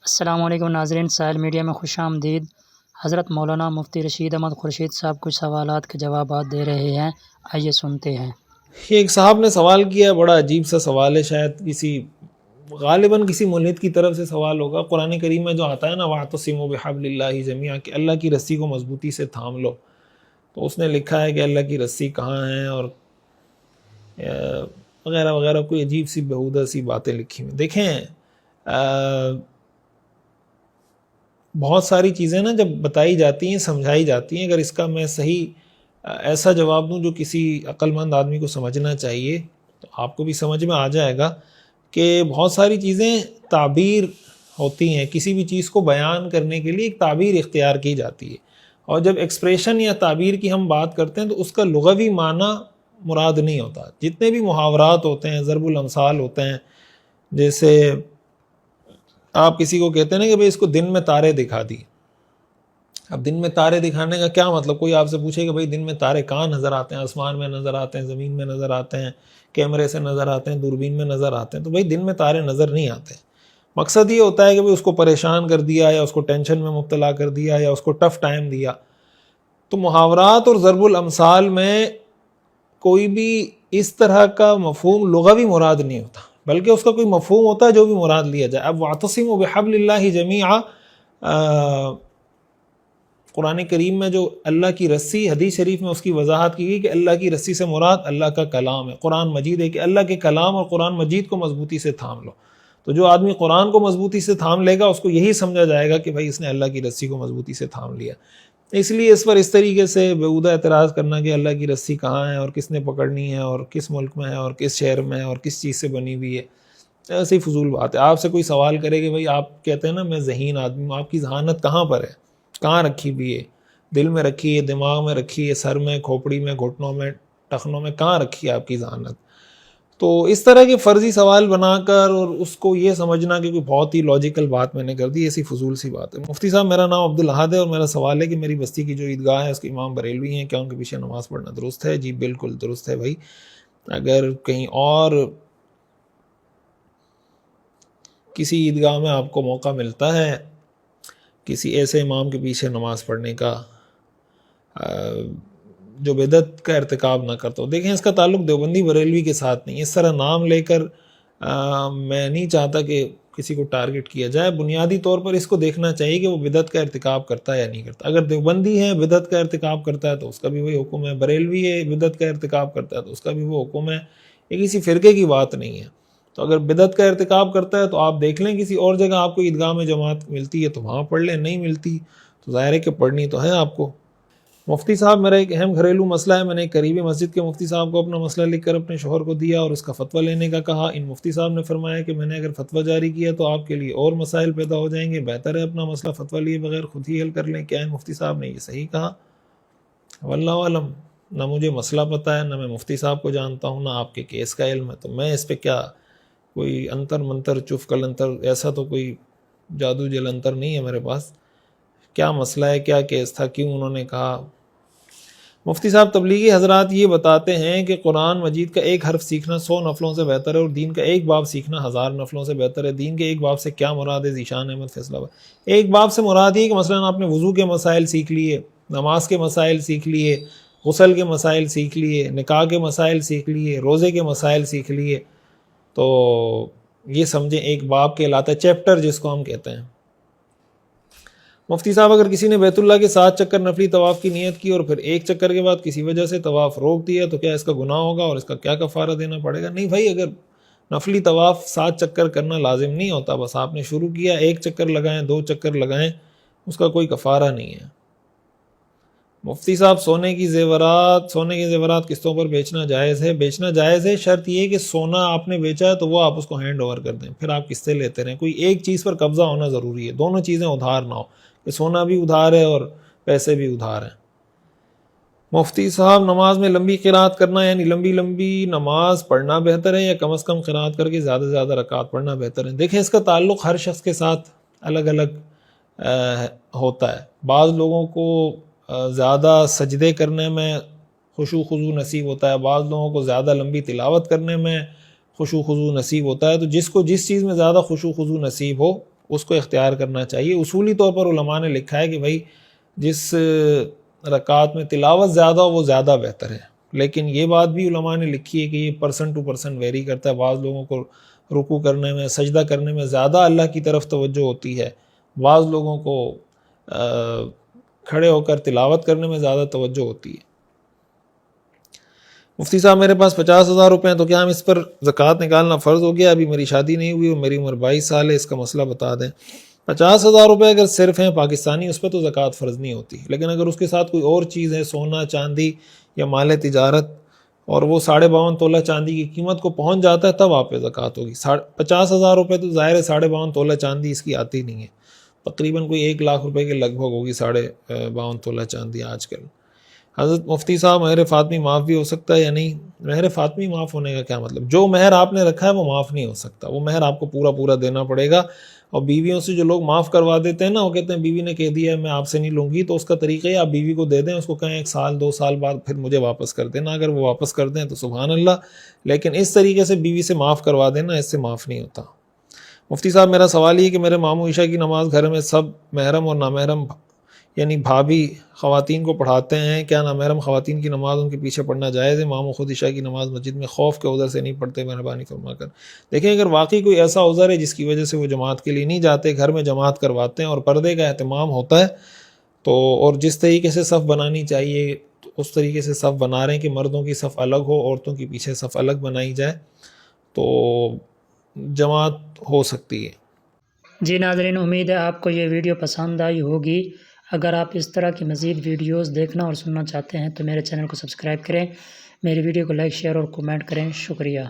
السلام علیکم ناظرین، ساحل میڈیا میں خوش آمدید۔ حضرت مولانا مفتی رشید احمد خورشید صاحب کچھ سوالات کے جوابات دے رہے ہیں، آئیے سنتے ہیں۔ یہ ایک صاحب نے سوال کیا ہے، بڑا عجیب سا سوال ہے، شاید غالباً کسی ملحد کی طرف سے سوال ہوگا۔ قرآن کریم میں جو آتا ہے نا وَاعْتَصِمُوا بِحَبْلِ اللَّهِ جَمِيعًا، کہ اللہ کی رسی کو مضبوطی سے تھام لو، تو اس نے لکھا ہے کہ اللہ کی رسی کہاں ہے اور وغیرہ وغیرہ، کوئی عجیب سی بہودہ سی باتیں لکھی ہوئی۔ دیکھیں، بہت ساری چیزیں نا جب بتائی جاتی ہیں، سمجھائی جاتی ہیں، اگر اس کا میں صحیح ایسا جواب دوں جو کسی عقل مند آدمی کو سمجھنا چاہیے، تو آپ کو بھی سمجھ میں آ جائے گا کہ بہت ساری چیزیں تعبیر ہوتی ہیں۔ کسی بھی چیز کو بیان کرنے کے لیے ایک تعبیر اختیار کی جاتی ہے، اور جب ایکسپریشن یا تعبیر کی ہم بات کرتے ہیں تو اس کا لغوی معنی مراد نہیں ہوتا۔ جتنے بھی محاورات ہوتے ہیں، ضرب الامثال ہوتے ہیں، جیسے آپ کسی کو کہتے ہیں نا کہ بھئی اس کو دن میں تارے دکھا دی۔ اب دن میں تارے دکھانے کا کیا مطلب؟ کوئی آپ سے پوچھے کہ بھئی دن میں تارے کہاں نظر آتے ہیں؟ آسمان میں نظر آتے ہیں، زمین میں نظر آتے ہیں، کیمرے سے نظر آتے ہیں، دوربین میں نظر آتے ہیں۔ تو بھئی دن میں تارے نظر نہیں آتے۔ مقصد یہ ہوتا ہے کہ بھئی اس کو پریشان کر دیا، یا اس کو ٹینشن میں مبتلا کر دیا، یا اس کو ٹف ٹائم دیا۔ تو محاورات اور ضرب الامثال میں کوئی بھی اس طرح کا مفہوم لغوی مراد نہیں ہوتا، بلکہ اس کا کوئی مفہوم ہوتا ہے جو بھی مراد لیا جائے۔ اب وَاعْتَصِمُوا بِحَبْلِ اللَّهِ جَمِيعًا، قرآن کریم میں جو اللہ کی رسی، حدیث شریف میں اس کی وضاحت کی گئی کہ اللہ کی رسی سے مراد اللہ کا کلام ہے، قرآن مجید ہے، کہ اللہ کے کلام اور قرآن مجید کو مضبوطی سے تھام لو۔ تو جو آدمی قرآن کو مضبوطی سے تھام لے گا، اس کو یہی سمجھا جائے گا کہ بھائی اس نے اللہ کی رسی کو مضبوطی سے تھام لیا۔ اس لیے اس پر اس طریقے سے بیہودہ اعتراض کرنا کہ اللہ کی رسی کہاں ہے اور کس نے پکڑنی ہے اور کس ملک میں ہے اور کس شہر میں ہے اور کس چیز سے بنی ہوئی ہے، ایسی فضول بات ہے۔ آپ سے کوئی سوال کرے کہ بھئی آپ کہتے ہیں نا میں ذہین آدمی ہوں، آپ کی ذہانت کہاں پر ہے؟ کہاں رکھی ہوئی ہے؟ دل میں رکھی ہے، دماغ میں رکھی ہے، سر میں، کھوپڑی میں، گھٹنوں میں، ٹخنوں میں، کہاں رکھی ہے آپ کی ذہانت؟ تو اس طرح کے فرضی سوال بنا کر اور اس کو یہ سمجھنا کہ کوئی بہت ہی لاجیکل بات میں نے کر دی، ایسی فضول سی بات ہے۔ مفتی صاحب، میرا نام عبدالاحد ہے اور میرا سوال ہے کہ میری بستی کی جو عیدگاہ ہے اس کے امام بریلوی ہیں، کیا ان کے پیچھے نماز پڑھنا درست ہے؟ جی بالکل درست ہے بھائی۔ اگر کہیں اور کسی عیدگاہ میں آپ کو موقع ملتا ہے کسی ایسے امام کے پیچھے نماز پڑھنے کا جو بدعت کا ارتکاب نہ کرتا ہو، دیکھیں اس کا تعلق دیوبندی بریلوی کے ساتھ نہیں۔ اس طرح نام لے کر میں نہیں چاہتا کہ کسی کو ٹارگٹ کیا جائے۔ بنیادی طور پر اس کو دیکھنا چاہیے کہ وہ بدعت کا ارتکاب کرتا ہے یا نہیں کرتا۔ اگر دیوبندی ہے بدعت کا ارتکاب کرتا ہے تو اس کا بھی وہی حکم ہے، بریلوی ہے بدعت کا ارتکاب کرتا ہے تو اس کا بھی وہ حکم ہے۔ یہ کسی فرقے کی بات نہیں ہے۔ تو اگر بدعت کا ارتکاب کرتا ہے تو آپ دیکھ لیں کسی اور جگہ آپ کو عیدگاہ میں جماعت ملتی ہے تو وہاں پڑھ لیں، نہیں ملتی تو ظاہر ہے کہ پڑھنی تو ہے آپ کو۔ مفتی صاحب، میرا ایک اہم گھریلو مسئلہ ہے۔ میں نے ایک قریبی مسجد کے مفتی صاحب کو اپنا مسئلہ لکھ کر اپنے شوہر کو دیا اور اس کا فتویٰ لینے کا کہا۔ ان مفتی صاحب نے فرمایا کہ میں نے اگر فتویٰ جاری کیا تو آپ کے لیے اور مسائل پیدا ہو جائیں گے، بہتر ہے اپنا مسئلہ فتویٰ لیے بغیر خود ہی حل کر لیں۔ کیا ان مفتی صاحب نے یہ صحیح کہا؟ واللہ عالم، نہ مجھے مسئلہ پتہ ہے، نہ میں مفتی صاحب کو جانتا ہوں، نہ آپ کے کیس کا علم ہے، تو میں اس پہ کیا کوئی انتر منتر چف کلنتر ایسا تو کوئی جادو جلنتر نہیں ہے میرے پاس۔ کیا مسئلہ ہے، کیا کیس تھا، کیوں انہوں نے کہا؟ مفتی صاحب، تبلیغی حضرات یہ بتاتے ہیں کہ قرآن مجید کا ایک حرف سیکھنا 100 نفلوں سے بہتر ہے اور دین کا ایک باب سیکھنا 1000 نفلوں سے بہتر ہے۔ دین کے ایک باب سے کیا مراد ہے؟ ذیشان احمد فیصلہ آباد۔ ایک باب سے مراد یہ کہ مثلا آپ نے وضو کے مسائل سیکھ لیے، نماز کے مسائل سیکھ لیے، غسل کے مسائل سیکھ لیے، نکاح کے مسائل سیکھ لیے، روزے کے مسائل سیکھ لیے، تو یہ سمجھیں ایک باب کہلاتا ہے، چیپٹر جس کو ہم کہتے ہیں۔ مفتی صاحب، اگر کسی نے بیت اللہ کے 7 چکر نفلی طواف کی نیت کی اور پھر ایک چکر کے بعد کسی وجہ سے طواف روک دیا تو کیا اس کا گناہ ہوگا اور اس کا کیا کفارہ دینا پڑے گا؟ نہیں بھائی، اگر نفلی طواف 7 چکر کرنا لازم نہیں ہوتا، بس آپ نے شروع کیا، 1 چکر لگائیں، 2 چکر لگائیں، اس کا کوئی کفارہ نہیں ہے۔ مفتی صاحب، سونے کے زیورات قسطوں پر بیچنا جائز ہے؟ بیچنا جائز ہے، شرط یہ کہ سونا آپ نے بیچا ہے تو وہ آپ اس کو ہینڈ اوور کر دیں، پھر آپ قسطیں لیتے رہیں۔ کوئی ایک چیز پر قبضہ ہونا ضروری ہے، دونوں چیزیں ادھار نہ ہو کہ سونا بھی ادھار ہے اور پیسے بھی ادھار ہیں۔ مفتی صاحب، نماز میں لمبی قرات کرنا یعنی لمبی نماز پڑھنا بہتر ہے یا کم از کم قرات کر کے زیادہ سے زیادہ رکعات پڑھنا بہتر ہے؟ دیکھیں، اس کا تعلق ہر شخص کے ساتھ الگ الگ ہوتا ہے۔ بعض لوگوں کو زیادہ سجدے کرنے میں خشوع خضوع نصیب ہوتا ہے، بعض لوگوں کو زیادہ لمبی تلاوت کرنے میں خشوع خضوع نصیب ہوتا ہے۔ تو جس کو جس چیز میں زیادہ خشوع خضوع نصیب ہو اس کو اختیار کرنا چاہیے. اصولی طور پر علماء نے لکھا ہے کہ بھائی جس رکعت میں تلاوت زیادہ ہو وہ زیادہ بہتر ہے. لیکن یہ بات بھی علماء نے لکھی ہے کہ یہ پرسن ٹو پرسن ویری کرتا ہے. بعض لوگوں کو رکوع کرنے میں سجدہ کرنے میں زیادہ اللہ کی طرف توجہ ہوتی ہے, بعض لوگوں کو کھڑے ہو کر تلاوت کرنے میں زیادہ توجہ ہوتی ہے. مفتی صاحب میرے پاس 50,000 روپے ہیں تو کیا ہم اس پر زکوٰۃ نکالنا فرض ہو گیا؟ ابھی میری شادی نہیں ہوئی اور میری عمر 22 سال ہے, اس کا مسئلہ بتا دیں. 50,000 روپے اگر صرف ہیں پاکستانی, اس پہ تو زکوٰۃ فرض نہیں ہوتی. لیکن اگر اس کے ساتھ کوئی اور چیز ہے, سونا چاندی یا مال تجارت, اور وہ 52.5 تولہ چاندی کی قیمت کو پہنچ جاتا ہے, تب آپ پہ زکوٰۃ ہوگی. 50,000 روپے تو ظاہر ہے 52.5 تولہ چاندی اس کی آتی نہیں ہے, تقریباً کوئی 1 لاکھ روپے کے لگ بھگ ہوگی 52.5 تولہ چاندی آج کل. حضرت مفتی صاحب مہر فاطمی معاف بھی ہو سکتا ہے یا نہیں؟ مہر فاطمی معاف ہونے کا کیا مطلب؟ جو مہر آپ نے رکھا ہے وہ معاف نہیں ہو سکتا, وہ مہر آپ کو پورا دینا پڑے گا. اور بیویوں سے جو لوگ معاف کروا دیتے ہیں نا, وہ کہتے ہیں بیوی نے کہہ دیا ہے میں آپ سے نہیں لوں گی, تو اس کا طریقہ ہے آپ بیوی کو دے دیں, اس کو کہیں 1 سال 2 سال بعد پھر مجھے واپس کر دینا. اگر وہ واپس کر دیں تو سبحان اللہ, لیکن اس طریقے سے بیوی سے معاف کروا دینا, اس سے معاف نہیں ہوتا. مفتی صاحب میرا سوال یہ کہ میرے ماموں عشاء کی نماز گھر میں سب محرم اور نامحرم یعنی بھابھی خواتین کو پڑھاتے ہیں, کیا نامحرم خواتین کی نماز ان کے پیچھے پڑھنا جائز ہے؟ ماموں خود عشاء کی نماز مسجد میں خوف کے عذر سے نہیں پڑھتے, مہربانی فرما کر. دیکھیں اگر واقعی کوئی ایسا عذر ہے جس کی وجہ سے وہ جماعت کے لیے نہیں جاتے, گھر میں جماعت کرواتے ہیں اور پردے کا اہتمام ہوتا ہے, تو اور جس طریقے سے صف بنانی چاہیے اس طریقے سے صف بنا رہے ہیں کہ مردوں کی صف الگ ہو, عورتوں کی پیچھے صف الگ بنائی جائے, تو جماعت ہو سکتی ہے. جی ناظرین, امید ہے آپ کو یہ ویڈیو پسند آئی ہوگی. اگر آپ اس طرح کی مزید ویڈیوز دیکھنا اور سننا چاہتے ہیں تو میرے چینل کو سبسکرائب کریں, میری ویڈیو کو لائک شیئر اور کمنٹ کریں. شکریہ.